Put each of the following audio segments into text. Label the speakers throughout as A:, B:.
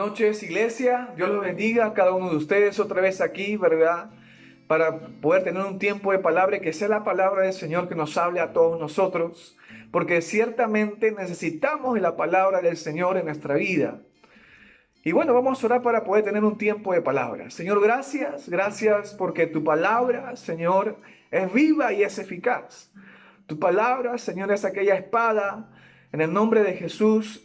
A: noches, iglesia. Dios los bendiga a cada uno de ustedes otra vez aquí, ¿verdad? Para poder tener un tiempo de palabra y que sea la palabra del Señor que nos hable a todos nosotros, porque ciertamente necesitamos de la palabra del Señor en nuestra vida. Y bueno, vamos a orar para poder tener un tiempo de palabra. Señor, gracias porque tu palabra, Señor, es viva y es eficaz. Tu palabra, Señor, es aquella espada en el nombre de Jesús,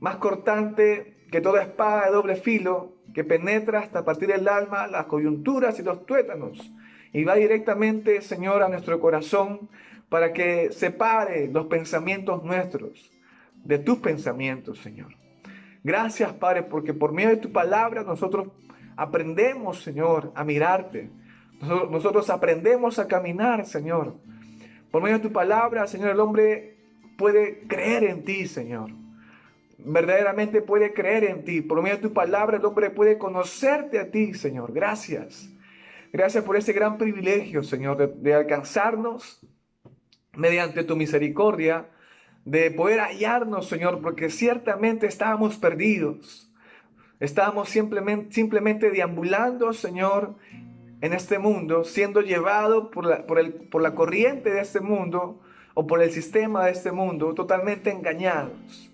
A: más cortante que toda espada de doble filo, que penetra hasta partir el alma, las coyunturas y los tuétanos, y va directamente, Señor, a nuestro corazón para que separe los pensamientos nuestros de tus pensamientos, Señor. Gracias, Padre, porque por medio de tu palabra nosotros aprendemos, Señor, a mirarte. Nosotros aprendemos a caminar, Señor. Por medio de tu palabra, Señor, el hombre puede creer en ti, Señor. Verdaderamente puede creer en ti. Por medio de tu palabra el hombre puede conocerte a ti, Señor. Gracias. Gracias por ese gran privilegio, Señor, de alcanzarnos mediante tu misericordia, de poder hallarnos, Señor, porque ciertamente estábamos perdidos. Estábamos simplemente deambulando, Señor, en este mundo, siendo llevado por la corriente de este mundo o por el sistema de este mundo, totalmente engañados.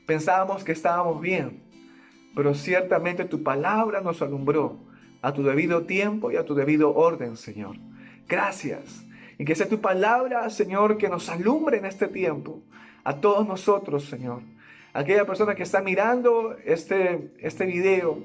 A: Pensábamos que estábamos bien, pero ciertamente tu palabra nos alumbró a tu debido tiempo y a tu debido orden, Señor. Gracias. Y que sea tu palabra, Señor, que nos alumbre en este tiempo, a todos nosotros, Señor. Aquella persona que está mirando este video,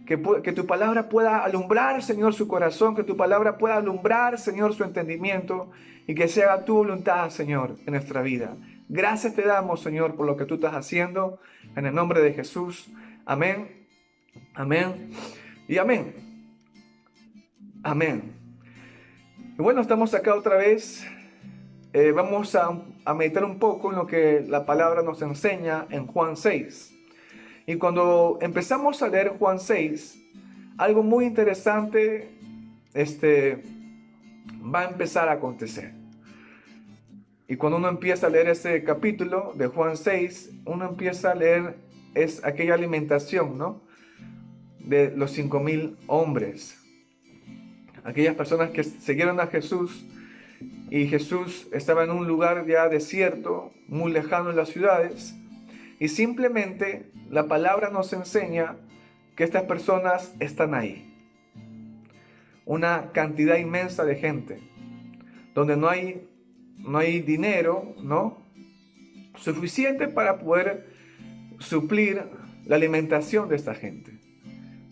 A: que tu palabra pueda alumbrar, Señor, su corazón, que tu palabra pueda alumbrar, Señor, su entendimiento, y que sea tu voluntad, Señor, en nuestra vida. Gracias te damos, Señor, por lo que tú estás haciendo, en el nombre de Jesús. Amén, amén y amén. Amén. Y bueno, estamos acá otra vez. Vamos a meditar un poco en lo que la palabra nos enseña en Juan 6. Y cuando empezamos a leer Juan 6, algo muy interesante va a empezar a acontecer. Y cuando uno empieza a leer ese capítulo de Juan 6, uno empieza a leer es aquella alimentación, ¿no? De los 5,000 hombres. Aquellas personas que siguieron a Jesús, y Jesús estaba en un lugar ya desierto, muy lejano de las ciudades, y simplemente la palabra nos enseña que estas personas están ahí. Una cantidad inmensa de gente, donde no hay dinero, ¿no?, suficiente para poder suplir la alimentación de esta gente.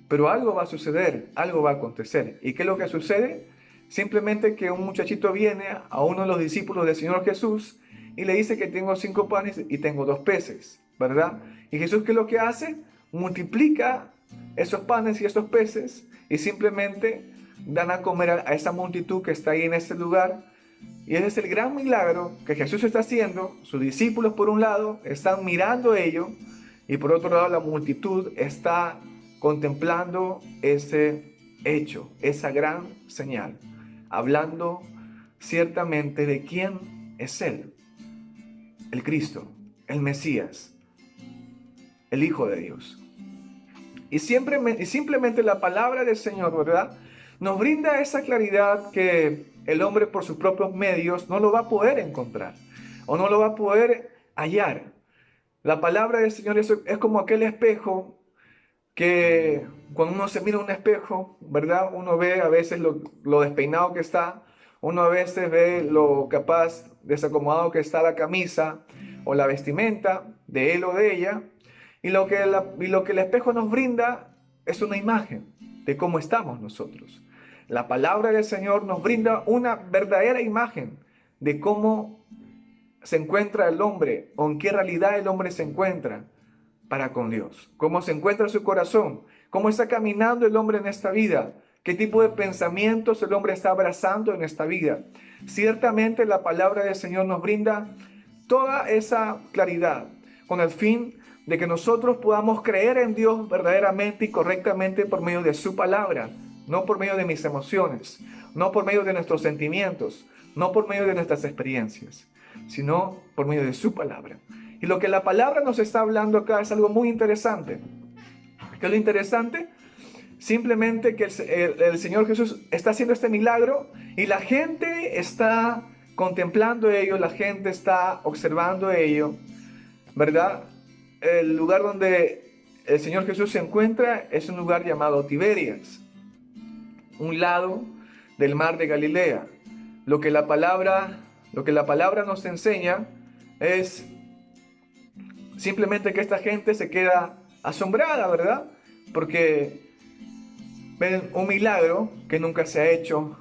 A: Pero algo va a suceder, algo va a acontecer. ¿Y qué es lo que sucede? Simplemente que un muchachito viene a uno de los discípulos del Señor Jesús y le dice que tengo 5 panes y tengo 2 peces, ¿verdad? Y Jesús, ¿qué es lo que hace? Multiplica esos panes y esos peces y simplemente dan a comer a esa multitud que está ahí en ese lugar. Y ese es el gran milagro que Jesús está haciendo. Sus discípulos, por un lado, están mirando ello, y por otro lado la multitud está contemplando ese hecho, esa gran señal, hablando ciertamente de quién es Él, el Cristo, el Mesías, el Hijo de Dios. Y simplemente la palabra del Señor, ¿verdad?, nos brinda esa claridad que el hombre por sus propios medios no lo va a poder encontrar o no lo va a poder hallar. La palabra del Señor es como aquel espejo que cuando uno se mira en un espejo, ¿verdad?, uno ve a veces lo despeinado que está, uno a veces ve lo capaz desacomodado que está la camisa o la vestimenta de él o de ella, y lo que el espejo nos brinda es una imagen de cómo estamos nosotros. La palabra del Señor nos brinda una verdadera imagen de cómo se encuentra el hombre, o en qué realidad el hombre se encuentra para con Dios, cómo se encuentra su corazón, cómo está caminando el hombre en esta vida, qué tipo de pensamientos el hombre está abrazando en esta vida. Ciertamente la palabra del Señor nos brinda toda esa claridad con el fin de que nosotros podamos creer en Dios verdaderamente y correctamente por medio de su palabra, no por medio de mis emociones, no por medio de nuestros sentimientos, no por medio de nuestras experiencias, sino por medio de su palabra. Y lo que la palabra nos está hablando acá es algo muy interesante. ¿Qué es lo interesante? Simplemente que el Señor Jesús está haciendo este milagro y la gente está contemplando ello, la gente está observando ello, ¿verdad? El lugar donde el Señor Jesús se encuentra es un lugar llamado Tiberias, un lado del mar de Galilea. Lo que la palabra nos enseña es simplemente que esta gente se queda asombrada, ¿verdad? Porque ven un milagro que nunca se ha hecho,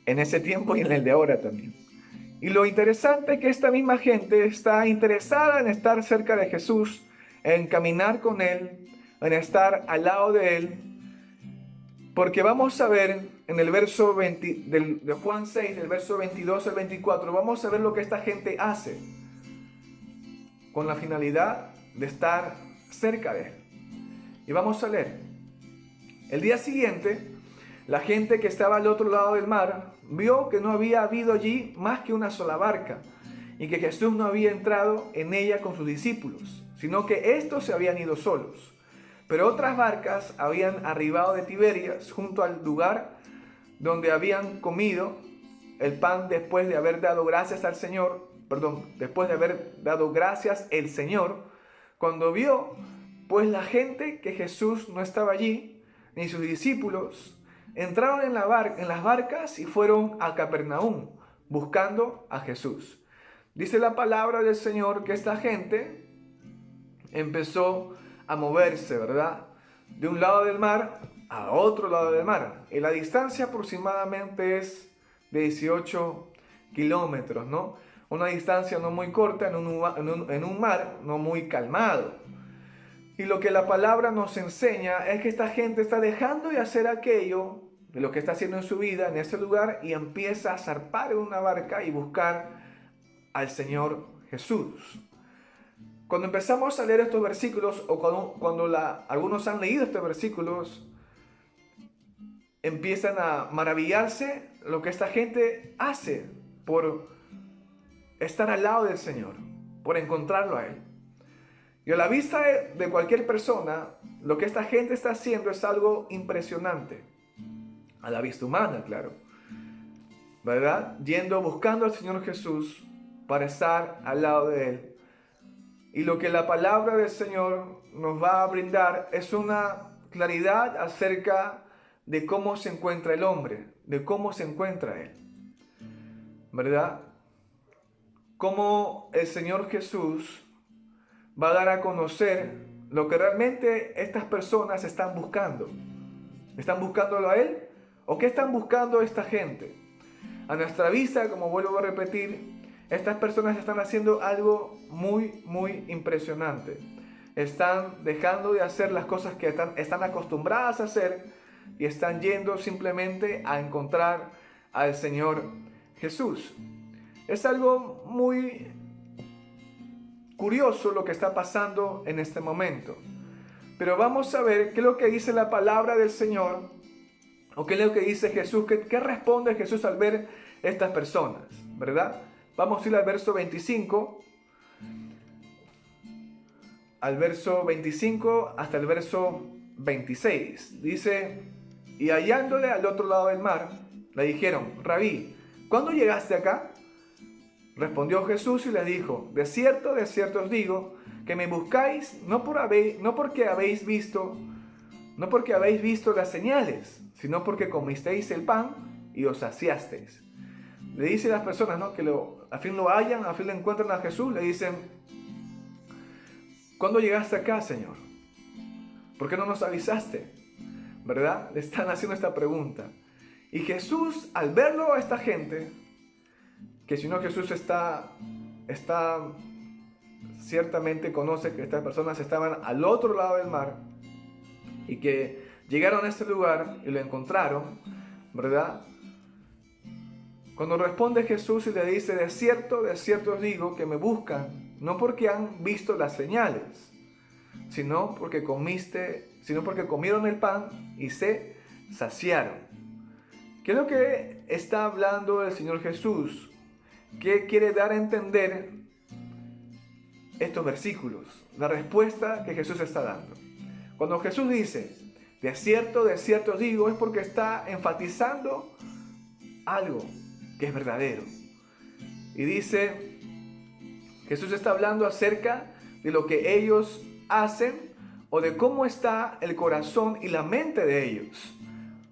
A: en ese tiempo y en el de ahora también. Y lo interesante es que esta misma gente está interesada en estar cerca de Jesús, en caminar con Él, en estar al lado de Él, porque vamos a ver en el verso 20 de Juan 6, del verso 22 al 24, vamos a ver lo que esta gente hace con la finalidad de estar cerca de Él. Y vamos a leer. El día siguiente, la gente que estaba al otro lado del mar vio que no había habido allí más que una sola barca y que Jesús no había entrado en ella con sus discípulos, sino que estos se habían ido solos. Pero otras barcas habían arribado de Tiberias junto al lugar donde habían comido el pan después de haber dado gracias al Señor, después de haber dado gracias el Señor, cuando vio pues la gente que Jesús no estaba allí, ni sus discípulos, entraron en las barcas y fueron a Capernaum, buscando a Jesús. Dice la palabra del Señor que esta gente empezó a moverse, ¿verdad? De un lado del mar a otro lado del mar. Y la distancia aproximadamente es de 18 kilómetros, ¿no? Una distancia no muy corta en un mar no muy calmado. Y lo que la palabra nos enseña es que esta gente está dejando de hacer aquello de lo que está haciendo en su vida en ese lugar y empieza a zarpar en una barca y buscar al Señor Jesús. Cuando empezamos a leer estos versículos o cuando algunos han leído estos versículos, empiezan a maravillarse lo que esta gente hace por estar al lado del Señor, por encontrarlo a Él. Y a la vista de cualquier persona, lo que esta gente está haciendo es algo impresionante. A la vista humana, claro. ¿Verdad? Buscando al Señor Jesús para estar al lado de Él. Y lo que la palabra del Señor nos va a brindar es una claridad acerca de cómo se encuentra el hombre, de cómo se encuentra Él. ¿Verdad? Cómo el Señor Jesús va a dar a conocer lo que realmente estas personas están buscando. ¿Están buscándolo a Él? ¿O qué están buscando esta gente? A nuestra vista, como vuelvo a repetir, estas personas están haciendo algo muy, muy impresionante. Están dejando de hacer las cosas que están acostumbradas a hacer y están yendo simplemente a encontrar al Señor Jesús. Es algo muy curioso lo que está pasando en este momento. Pero vamos a ver qué es lo que dice la palabra del Señor, o qué es lo que dice Jesús, qué responde Jesús al ver estas personas, ¿verdad? Vamos a ir al verso 25, hasta el verso 26. Dice, y hallándole al otro lado del mar, le dijeron, Rabí, ¿cuándo llegaste acá? Respondió Jesús y les dijo, de cierto os digo, que me buscáis no porque habéis visto las señales, sino porque comisteis el pan y os saciasteis. Le dice a las personas, ¿no?, que al fin lo hallan, al fin lo encuentran a Jesús, le dicen, ¿cuándo llegaste acá, Señor? ¿Por qué no nos avisaste? ¿Verdad? Le están haciendo esta pregunta. Y Jesús, al verlo a esta gente, que si no Jesús ciertamente conoce que estas personas estaban al otro lado del mar y que llegaron a este lugar y lo encontraron, ¿verdad? Cuando responde Jesús y le dice, de cierto os digo que me buscan, no porque han visto las señales, sino porque comieron el pan y se saciaron. ¿Qué es lo que está hablando el Señor Jesús? ¿Qué quiere dar a entender estos versículos, la respuesta que Jesús está dando. Cuando Jesús dice, de cierto digo, es porque está enfatizando algo que es verdadero. Y dice, Jesús está hablando acerca de lo que ellos hacen o de cómo está el corazón y la mente de ellos.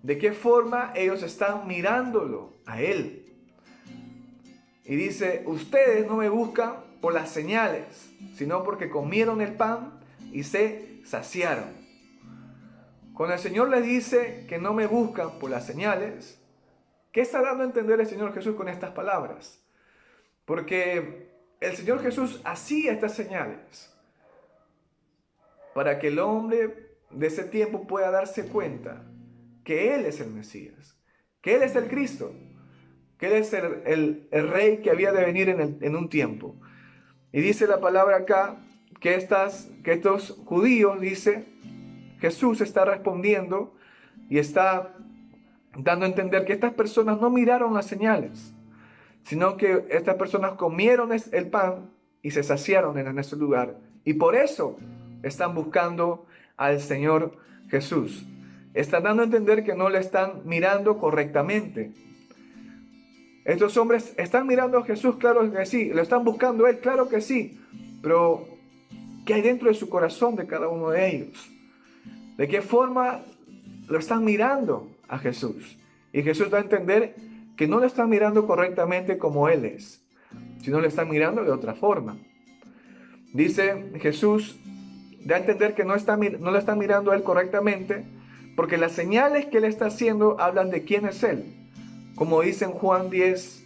A: De qué forma ellos están mirándolo a Él. Y dice, ustedes no me buscan por las señales, sino porque comieron el pan y se saciaron. Cuando el Señor les dice que no me buscan por las señales, ¿qué está dando a entender el Señor Jesús con estas palabras? Porque el Señor Jesús hacía estas señales para que el hombre de ese tiempo pueda darse cuenta que Él es el Mesías, que Él es el Cristo, que Él es el Rey que había de venir en un tiempo. Y dice la palabra acá que estos judíos, dice, Jesús está respondiendo y está dando a entender que estas personas no miraron las señales, sino que estas personas comieron el pan y se saciaron en ese lugar. Y por eso están buscando al Señor Jesús. Están dando a entender que no le están mirando correctamente. Estos hombres están mirando a Jesús, claro que sí. Lo están buscando a Él, claro que sí. Pero, ¿qué hay dentro de su corazón de cada uno de ellos? ¿De qué forma lo están mirando a Jesús? Y Jesús da a entender que no lo están mirando correctamente como Él es, sino lo están mirando de otra forma. Dice Jesús, da a entender que no lo están mirando a Él correctamente, porque las señales que Él está haciendo hablan de quién es Él. Como dice en Juan 10,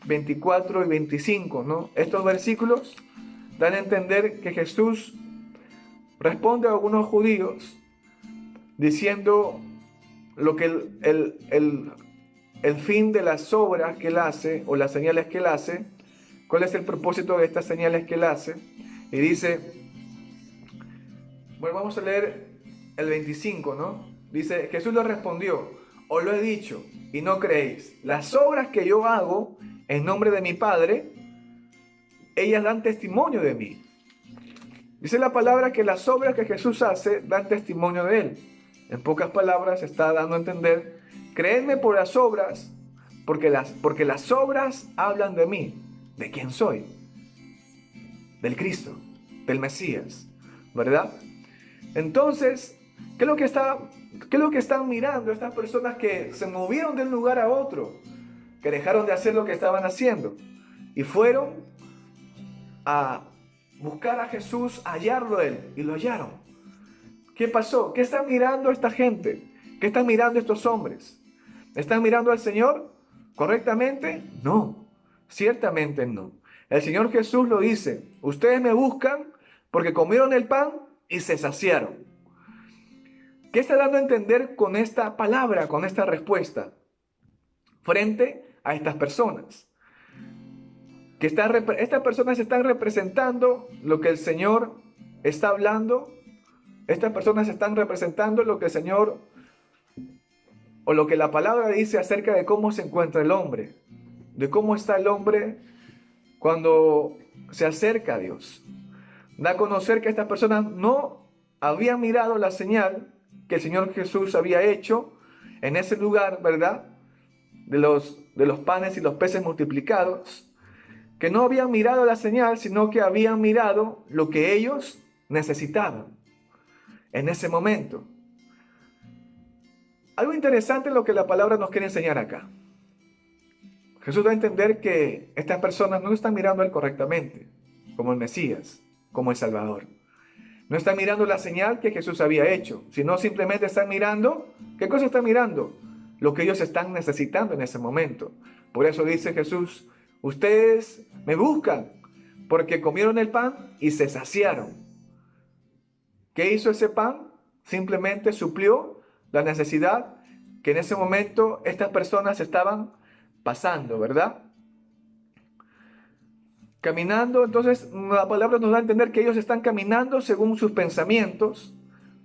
A: 24 y 25, ¿no? Estos versículos dan a entender que Jesús responde a algunos judíos diciendo lo que el fin de las obras que Él hace, o las señales que Él hace, cuál es el propósito de estas señales que Él hace. Y dice, bueno, vamos a leer el 25, ¿no? Dice, Jesús le respondió, os lo he dicho y no creéis. Las obras que yo hago en nombre de mi Padre, ellas dan testimonio de mí. Dice la palabra que las obras que Jesús hace dan testimonio de Él. En pocas palabras está dando a entender, creedme por las obras, porque las obras hablan de mí. ¿De quién soy? Del Cristo, del Mesías, ¿verdad? Entonces, ¿qué es lo que están mirando estas personas que se movieron de un lugar a otro? Que dejaron de hacer lo que estaban haciendo y fueron a buscar a Jesús, a hallarlo a Él, y lo hallaron. ¿Qué pasó? ¿Qué están mirando esta gente? ¿Qué están mirando estos hombres? ¿Están mirando al Señor correctamente? No, ciertamente no. El Señor Jesús lo dice, ustedes me buscan porque comieron el pan y se saciaron. ¿Qué está dando a entender con esta palabra, con esta respuesta frente a estas personas? Que estas personas están representando lo que el Señor está hablando. Estas personas están representando lo que el Señor, o lo que la palabra dice acerca de cómo se encuentra el hombre, de cómo está el hombre cuando se acerca a Dios. Da a conocer que estas personas no habían mirado la señal que el Señor Jesús había hecho en ese lugar, ¿verdad? De los panes y los peces multiplicados, que no habían mirado la señal, sino que habían mirado lo que ellos necesitaban en ese momento. Algo interesante es lo que la palabra nos quiere enseñar acá. Jesús da a entender que estas personas no están mirando a Él correctamente, como el Mesías, como el Salvador. No están mirando la señal que Jesús había hecho, sino simplemente están mirando, ¿qué cosa están mirando? Lo que ellos están necesitando en ese momento. Por eso dice Jesús, ustedes me buscan porque comieron el pan y se saciaron. ¿Qué hizo ese pan? Simplemente suplió la necesidad que en ese momento estas personas estaban pasando, ¿verdad? Caminando, entonces la palabra nos da a entender que ellos están caminando según sus pensamientos,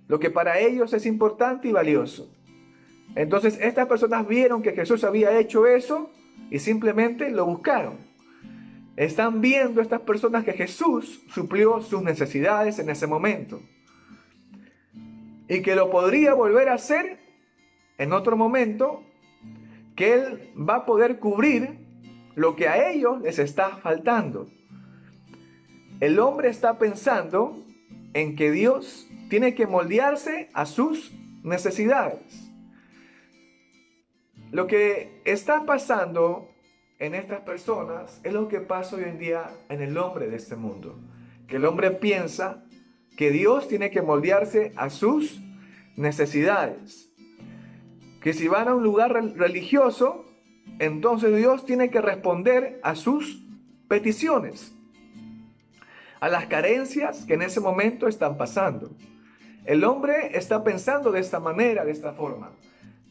A: lo que para ellos es importante y valioso. Entonces estas personas vieron que Jesús había hecho eso y simplemente lo buscaron. Están viendo estas personas que Jesús suplió sus necesidades en ese momento. Y que lo podría volver a hacer en otro momento, que Él va a poder cubrir lo que a ellos les está faltando. El hombre está pensando en que Dios tiene que moldearse a sus necesidades. Lo que está pasando en estas personas es lo que pasa hoy en día en el hombre de este mundo. Que el hombre piensa que Dios tiene que moldearse a sus necesidades. Que si van a un lugar religioso, entonces Dios tiene que responder a sus peticiones, a las carencias que en ese momento están pasando. El hombre está pensando de esta manera, de esta forma,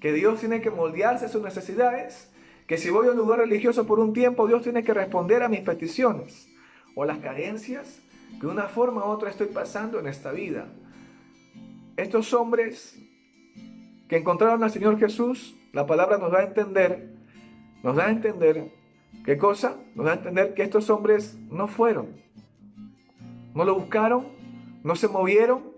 A: que Dios tiene que moldearse a sus necesidades, que si voy a un lugar religioso por un tiempo, Dios tiene que responder a mis peticiones o a las carencias que de una forma u otra estoy pasando en esta vida. Estos hombres que encontraron al Señor Jesús, la palabra nos da a entender, ¿qué cosa? Nos da a entender que estos hombres no fueron, no lo buscaron, no se movieron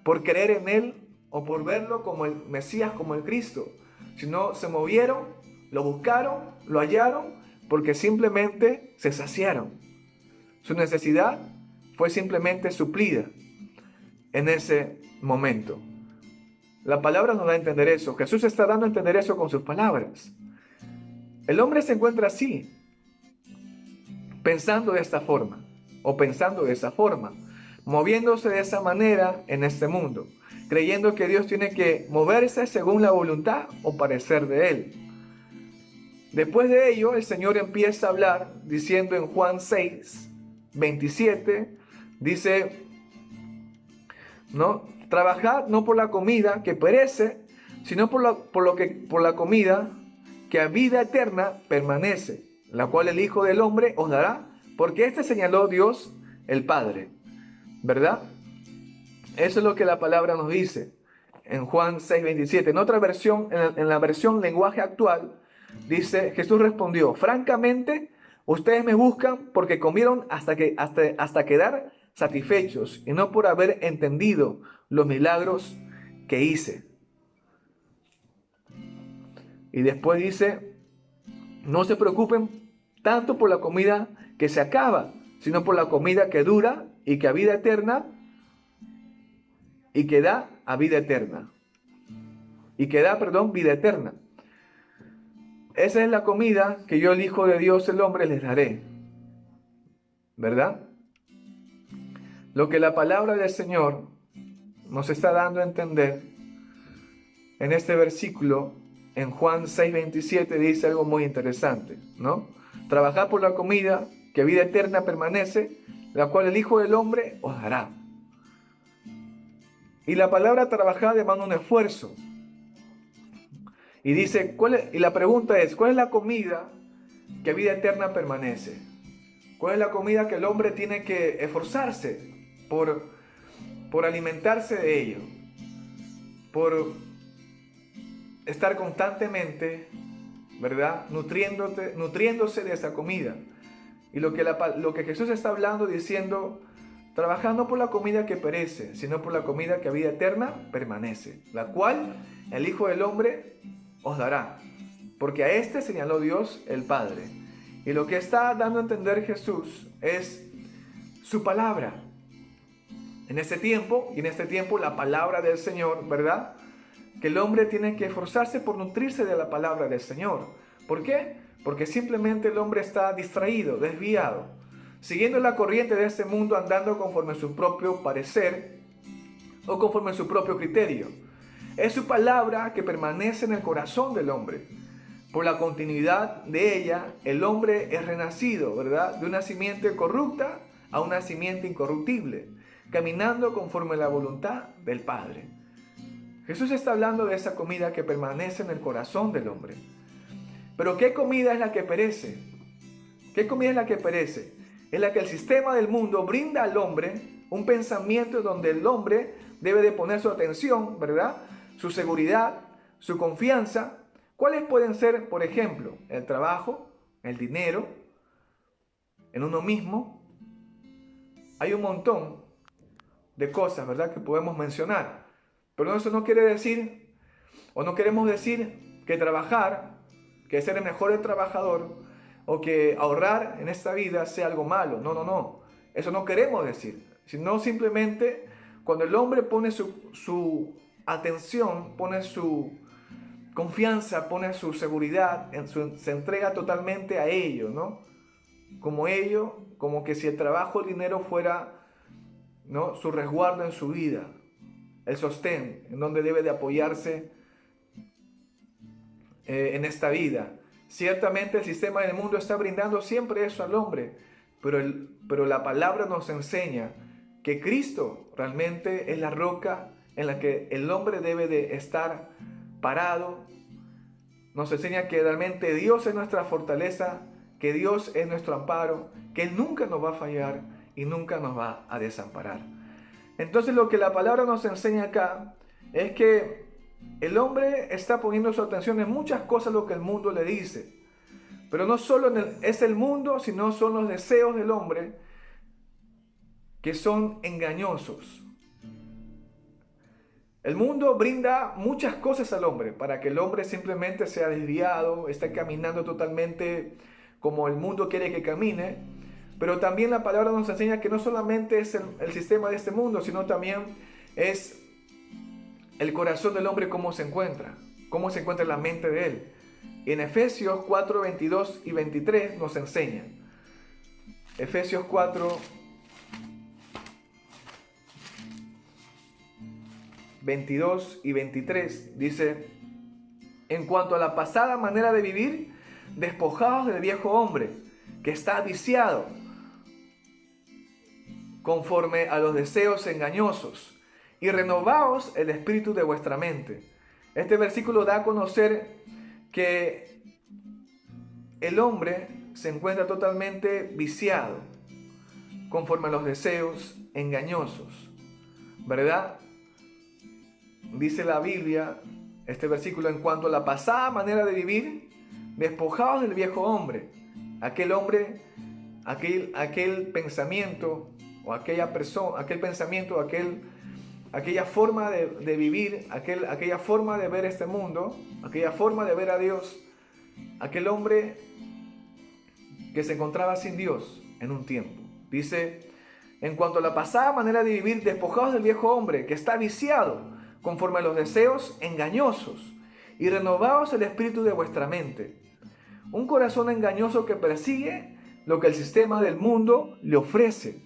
A: por creer en Él o por verlo como el Mesías, como el Cristo, sino se movieron, lo buscaron, lo hallaron, porque simplemente se saciaron. Su necesidad fue simplemente suplida en ese momento. La palabra nos da a entender eso. Jesús está dando a entender eso con sus palabras. El hombre se encuentra así, pensando de esta forma, o pensando de esa forma, moviéndose de esa manera en este mundo, creyendo que Dios tiene que moverse según la voluntad o parecer de Él. Después de ello, el Señor empieza a hablar, diciendo en Juan 6, 27, dice, ¿no? Trabajad no por la comida que perece, sino por la comida que a vida eterna permanece, la cual el Hijo del Hombre os dará, porque este señaló Dios el Padre. ¿Verdad? Eso es lo que la palabra nos dice en Juan 6:27. En otra versión, en la versión lenguaje actual, dice, Jesús respondió, francamente, ustedes me buscan porque comieron hasta quedar satisfechos y no por haber entendido los milagros que hice. Y después dice, no se preocupen tanto por la comida que se acaba, sino por la comida que dura y que a vida eterna y que da a vida eterna. Y que da, vida eterna. Esa es la comida que yo, el Hijo de Dios, el hombre, les daré. ¿Verdad? Lo que la palabra del Señor nos está dando a entender en este versículo, en Juan 6:27, dice algo muy interesante, ¿no? Trabajad por la comida que vida eterna permanece, la cual el Hijo del Hombre os dará. Y la palabra trabajar demanda un esfuerzo. Y dice, y la pregunta es, ¿cuál es la comida que vida eterna permanece? ¿Cuál es la comida que el hombre tiene que esforzarse por alimentarse de ello? Por estar constantemente, ¿verdad? Nutriéndose de esa comida. Y lo que Jesús está hablando, diciendo, trabajando por la comida que perece, sino por la comida que a vida eterna permanece, la cual el Hijo del Hombre os dará, porque a este señaló Dios el Padre. Y lo que está dando a entender Jesús es su palabra. En este tiempo la palabra del Señor, ¿verdad? Que el hombre tiene que esforzarse por nutrirse de la palabra del Señor. ¿Por qué? Porque simplemente el hombre está distraído, desviado, siguiendo la corriente de este mundo, andando conforme a su propio parecer o conforme a su propio criterio. Es su palabra que permanece en el corazón del hombre. Por la continuidad de ella, el hombre es renacido, ¿verdad? De una simiente corrupta a una simiente incorruptible, caminando conforme a la voluntad del Padre. Jesús está hablando de esa comida que permanece en el corazón del hombre. Pero ¿qué comida es la que perece? ¿Qué comida es la que perece? Es la que el sistema del mundo brinda al hombre, un pensamiento donde el hombre debe de poner su atención, ¿verdad? Su seguridad, su confianza. ¿Cuáles pueden ser, por ejemplo, el trabajo, el dinero, en uno mismo. Hay un montón de cosas, ¿verdad?, que podemos mencionar. Pero eso no quiere decir, o no queremos decir, que trabajar, que ser el mejor trabajador, o que ahorrar en esta vida sea algo malo. No, no, no. Eso no queremos decir. Sino simplemente cuando el hombre pone su atención, pone su confianza, pone su seguridad, se entrega totalmente a ello, ¿no? Como que si el trabajo, el dinero fuera, ¿no?, su resguardo en su vida, el sostén en donde debe de apoyarse en esta vida. Ciertamente el sistema del mundo está brindando siempre eso al hombre, pero la palabra nos enseña que Cristo realmente es la roca en la que el hombre debe de estar parado. Nos enseña que realmente Dios es nuestra fortaleza, que Dios es nuestro amparo, que Él nunca nos va a fallar y nunca nos va a desamparar. Entonces lo que la palabra nos enseña acá es que el hombre está poniendo su atención en muchas cosas lo que el mundo le dice. Pero no solo es el mundo, sino son los deseos del hombre que son engañosos. El mundo brinda muchas cosas al hombre para que el hombre simplemente sea desviado, esté caminando totalmente como el mundo quiere que camine. Pero también la palabra nos enseña que no solamente es el sistema de este mundo, sino también es el corazón del hombre, cómo se encuentra en la mente de él. En Efesios 4, 22 y 23 nos enseña. Efesios 4, 22 y 23 dice: en cuanto a la pasada manera de vivir, despojaos del viejo hombre, que está viciado conforme a los deseos engañosos, y renovaos el espíritu de vuestra mente. Este versículo da a conocer que el hombre se encuentra totalmente viciado conforme a los deseos engañosos, ¿verdad? Dice la Biblia, este versículo, en cuanto a la pasada manera de vivir, despojaos del viejo hombre, aquel hombre, aquel pensamiento o aquella persona, aquel pensamiento, aquella forma de vivir, aquella forma de ver este mundo, aquella forma de ver a Dios, aquel hombre que se encontraba sin Dios en un tiempo. Dice, en cuanto a la pasada manera de vivir, despojaos del viejo hombre que está viciado conforme a los deseos engañosos, y renovaos el espíritu de vuestra mente. Un corazón engañoso que persigue lo que el sistema del mundo le ofrece.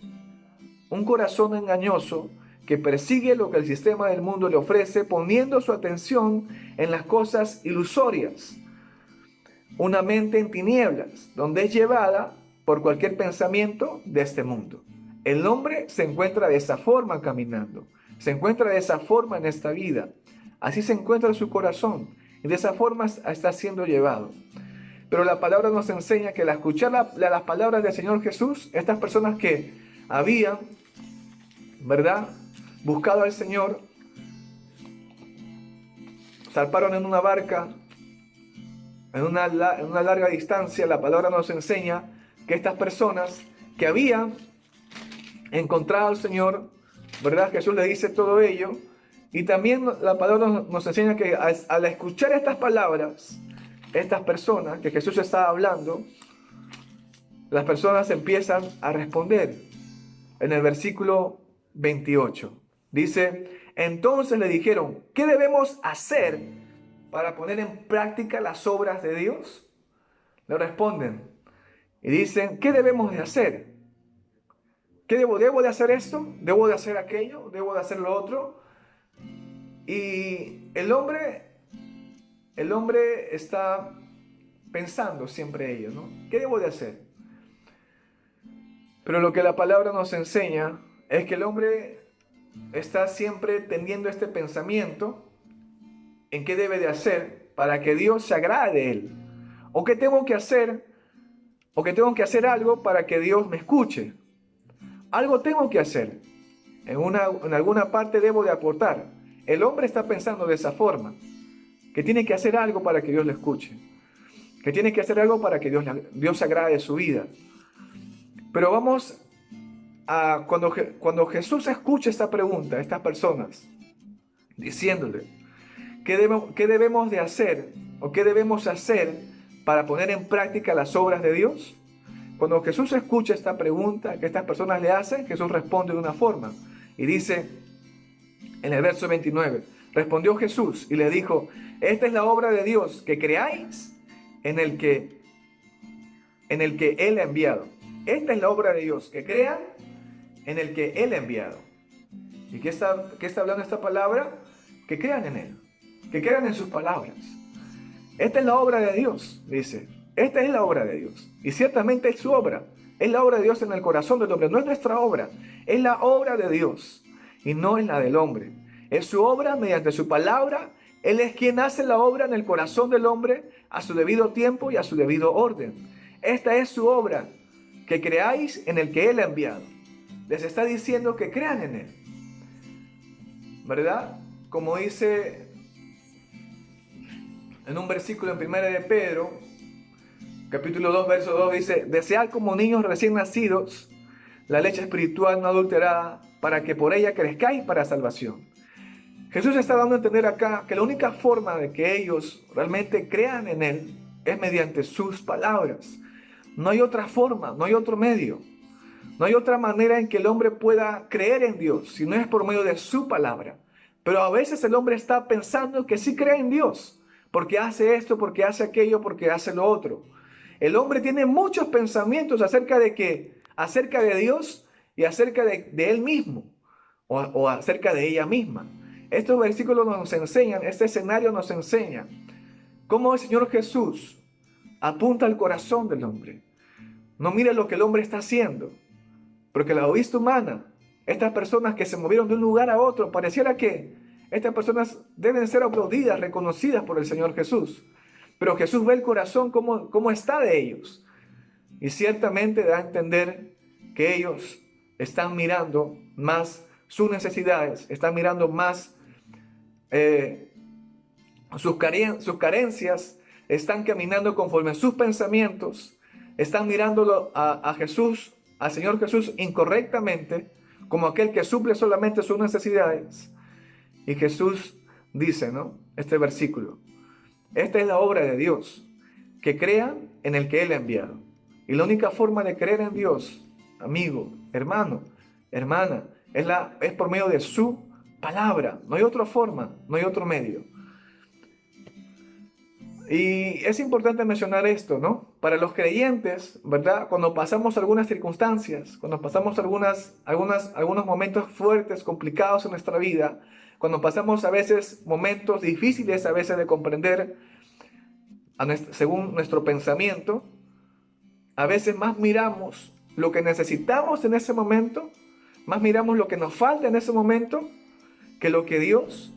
A: Un corazón engañoso que persigue lo que el sistema del mundo le ofrece, poniendo su atención en las cosas ilusorias. Una mente en tinieblas, donde es llevada por cualquier pensamiento de este mundo. El hombre se encuentra de esa forma caminando, se encuentra de esa forma en esta vida. Así se encuentra su corazón, y de esa forma está siendo llevado. Pero la palabra nos enseña que al escuchar las palabras del Señor Jesús, estas personas que habían, ¿verdad?, buscado al Señor, zarparon en una barca, en una larga distancia. La palabra nos enseña que estas personas que habían encontrado al Señor, ¿verdad?, Jesús les dice todo ello. Y también la palabra nos enseña que al escuchar estas palabras, estas personas que Jesús estaba hablando, las personas empiezan a responder. En el versículo 28 dice: entonces le dijeron, ¿qué debemos hacer para poner en práctica las obras de Dios? Le responden y dicen, ¿qué debemos de hacer? ¿Qué debo de hacer esto? ¿Debo de hacer aquello? ¿Debo de hacer lo otro? Y el hombre está pensando siempre ello, ¿no? ¿Qué debo de hacer? Pero lo que la palabra nos enseña es que el hombre está siempre teniendo este pensamiento en qué debe de hacer para que Dios se agrade de él. O qué tengo que hacer, o que tengo que hacer algo para que Dios me escuche. Algo tengo que hacer. En alguna parte debo de aportar. El hombre está pensando de esa forma, que tiene que hacer algo para que Dios le escuche, que tiene que hacer algo para que Dios se agrade de su vida. Pero vamos a, cuando Jesús escucha esta pregunta a estas personas, diciéndole, ¿qué debemos de hacer o qué debemos hacer para poner en práctica las obras de Dios? Cuando Jesús escucha esta pregunta que estas personas le hacen, Jesús responde de una forma y dice en el verso 29, respondió Jesús y le dijo, esta es la obra de Dios, que creáis en el que Él ha enviado. Esta es la obra de Dios, que crean en el que Él ha enviado. ¿Y qué está hablando esta palabra? Que crean en Él, que crean en sus palabras. Esta es la obra de Dios, dice. Esta es la obra de Dios. Y ciertamente es su obra. Es la obra de Dios en el corazón del hombre. No es nuestra obra. Es la obra de Dios. Y no es la del hombre. Es su obra mediante su palabra. Él es quien hace la obra en el corazón del hombre a su debido tiempo y a su debido orden. Esta es su obra. Que creáis en el que Él ha enviado. Les está diciendo que crean en Él. ¿Verdad? Como dice en un versículo en 1 de Pedro, capítulo 2, verso 2, dice, desead como niños recién nacidos la leche espiritual no adulterada, para que por ella crezcáis para salvación. Jesús está dando a entender acá que la única forma de que ellos realmente crean en Él es mediante sus palabras. No hay otra forma, no hay otro medio. No hay otra manera en que el hombre pueda creer en Dios, si no es por medio de su palabra. Pero a veces el hombre está pensando que sí cree en Dios, porque hace esto, porque hace aquello, porque hace lo otro. El hombre tiene muchos pensamientos acerca de Dios y acerca de él mismo, o acerca de ella misma. Estos versículos nos enseñan, este escenario nos enseña cómo el Señor Jesús apunta al corazón del hombre. No mira lo que el hombre está haciendo, porque la vista humana, estas personas que se movieron de un lugar a otro, pareciera que estas personas deben ser aplaudidas, reconocidas por el Señor Jesús. Pero Jesús ve el corazón cómo está de ellos. Y ciertamente da a entender que ellos están mirando más sus necesidades, están mirando más sus carencias, están caminando conforme a sus pensamientos, están mirándolo a Jesús, al Señor Jesús incorrectamente, como aquel que suple solamente sus necesidades. Y Jesús dice, ¿no? Este versículo, esta es la obra de Dios, que crean en el que Él ha enviado. Y la única forma de creer en Dios, amigo, hermano, hermana, es por medio de su palabra. No hay otra forma, no hay otro medio. Y es importante mencionar esto, ¿no? Para los creyentes, ¿verdad? Cuando pasamos algunas circunstancias, cuando pasamos algunos momentos fuertes, complicados en nuestra vida, cuando pasamos a veces momentos difíciles a veces de comprender según nuestro pensamiento, a veces más miramos lo que necesitamos en ese momento, más miramos lo que nos falta en ese momento, que lo que Dios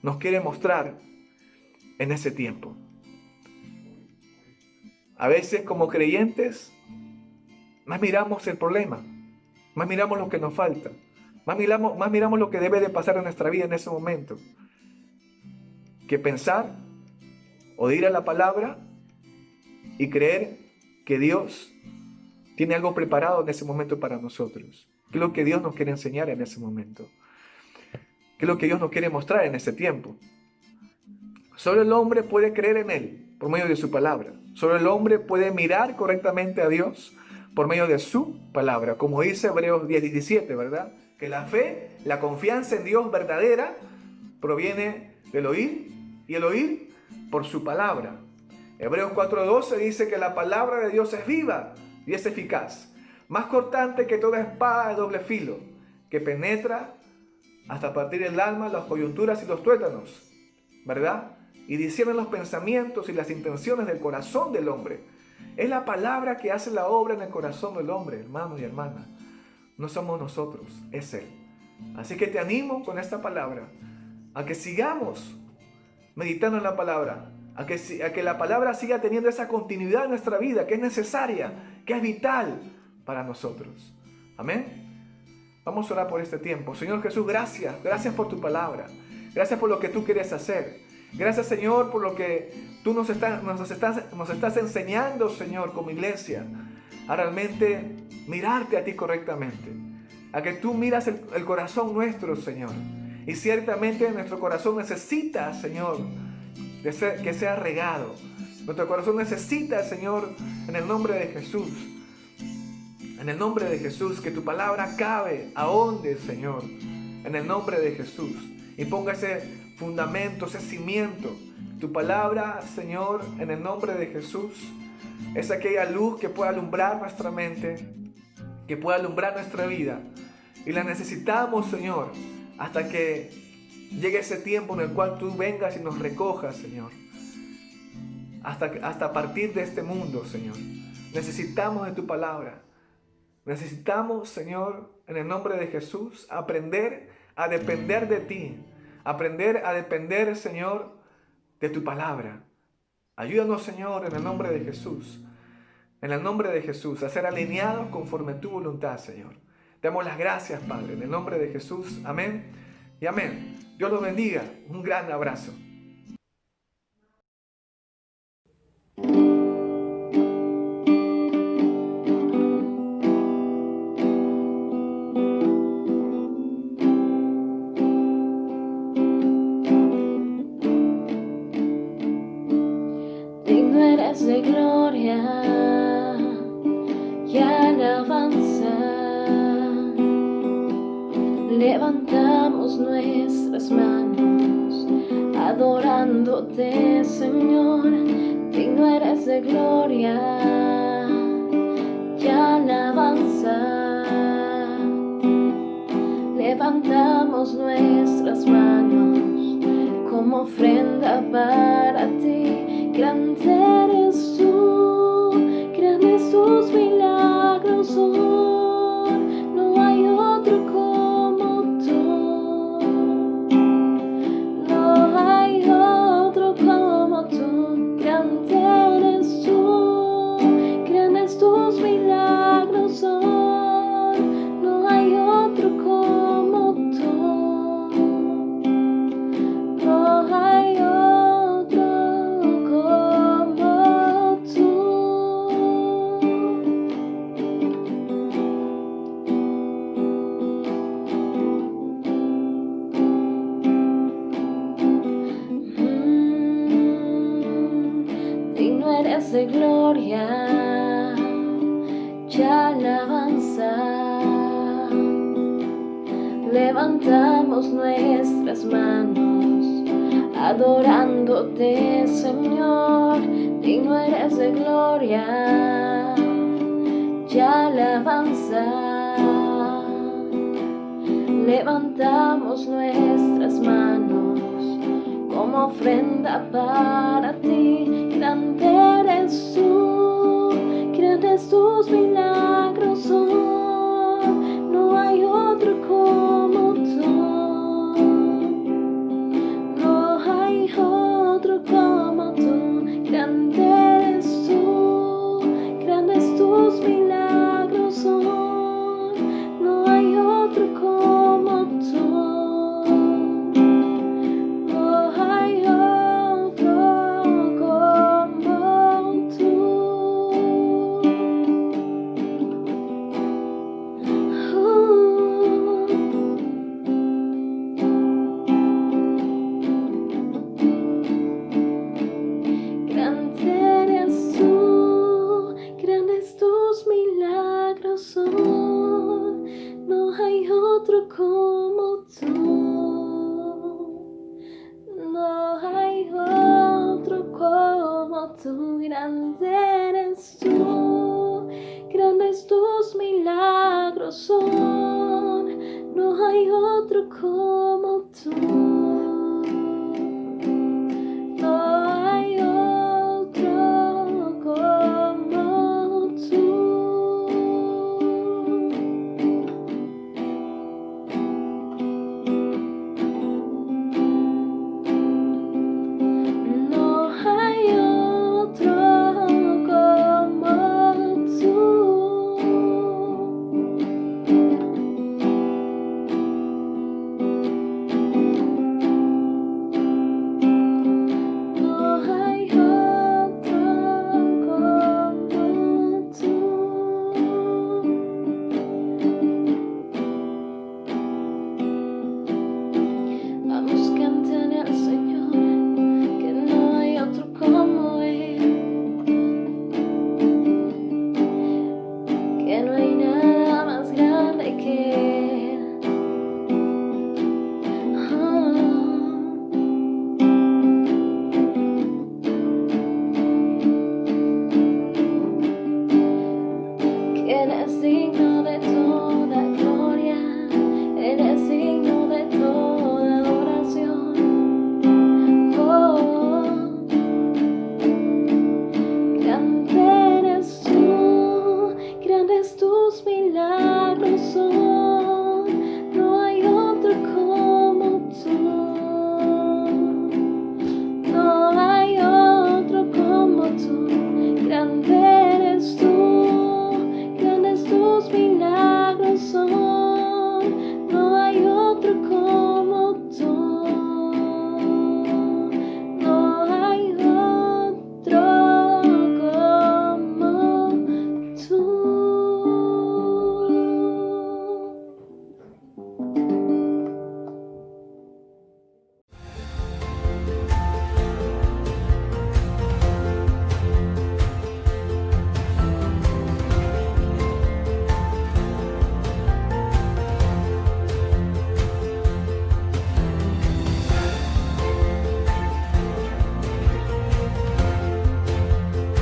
A: nos quiere mostrar en ese tiempo. A veces como creyentes, más miramos el problema, más miramos lo que nos falta, más miramos lo que debe de pasar en nuestra vida en ese momento, que pensar o de ir a la palabra y creer que Dios tiene algo preparado en ese momento para nosotros. ¿Qué es lo que Dios nos quiere enseñar en ese momento? ¿Qué es lo que Dios nos quiere mostrar en ese tiempo? Solo el hombre puede creer en Él por medio de su palabra. Solo el hombre puede mirar correctamente a Dios por medio de su palabra. Como dice Hebreos 10:17, ¿verdad? Que la fe, la confianza en Dios verdadera proviene del oír y el oír por su palabra. Hebreos 4:12 dice que la palabra de Dios es viva y es eficaz, más cortante que toda espada de doble filo, que penetra hasta partir el alma, las coyunturas y los tuétanos, ¿verdad? Y discierne los pensamientos y las intenciones del corazón del hombre. Es la palabra que hace la obra en el corazón del hombre, hermano y hermana. No somos nosotros, es Él. Así que te animo con esta palabra a que sigamos meditando en la palabra, a que la palabra siga teniendo esa continuidad en nuestra vida que es necesaria, que es vital para nosotros. Amén. Vamos a orar por este tiempo. Señor Jesús, gracias por tu palabra. Gracias por lo que tú quieres hacer. Gracias, Señor, por lo que tú nos estás enseñando, Señor, como iglesia, a realmente mirarte a ti correctamente, a que tú miras el corazón nuestro, Señor. Y ciertamente nuestro corazón necesita, Señor, que sea regado. Nuestro corazón necesita, Señor, en el nombre de Jesús, en el nombre de Jesús, que tu palabra cabe, ahonde, Señor, en el nombre de Jesús, y ponga ese fundamento, ese cimiento. Tu palabra, Señor, en el nombre de Jesús, es aquella luz que pueda alumbrar nuestra mente, que pueda alumbrar nuestra vida. Y la necesitamos, Señor, hasta que llegue ese tiempo en el cual tú vengas y nos recojas, Señor. Hasta partir de este mundo, Señor. Necesitamos de tu palabra. Necesitamos, Señor, en el nombre de Jesús, aprender a depender de ti. Aprender a depender, Señor, de tu palabra. Ayúdanos, Señor, en el nombre de Jesús. En el nombre de Jesús, a ser alineados conforme a tu voluntad, Señor. Te damos las gracias, Padre, en el nombre de Jesús. Amén y amén. Dios los bendiga. Un gran abrazo.
B: Digno eres de gloria y alabanza. Levantamos nuestras manos adorándote, Señor. Digno eres de gloria y alabanza. Levantamos nuestras manos como ofrenda para ti. Grande eres tú, grandes tus milagros son, no hay otro como tú, no hay otro como tú. Grande eres tú, grandes tus milagros son, no hay otro como tú, no hay otro. De gloria y alabanza. Levantamos nuestras manos adorándote, Señor. Digno eres de gloria y alabanza. Levantamos nuestras manos como ofrenda para ti. Grande eres tú, grandes tus milagros son, no hay otro como tú, no hay otro como tú. Grande eres tú, grandes tus milagros son, no hay otro como tú. No hay otro como tú, no hay otro como tú. Grande eres tú, grandes tus milagros son, no hay otro como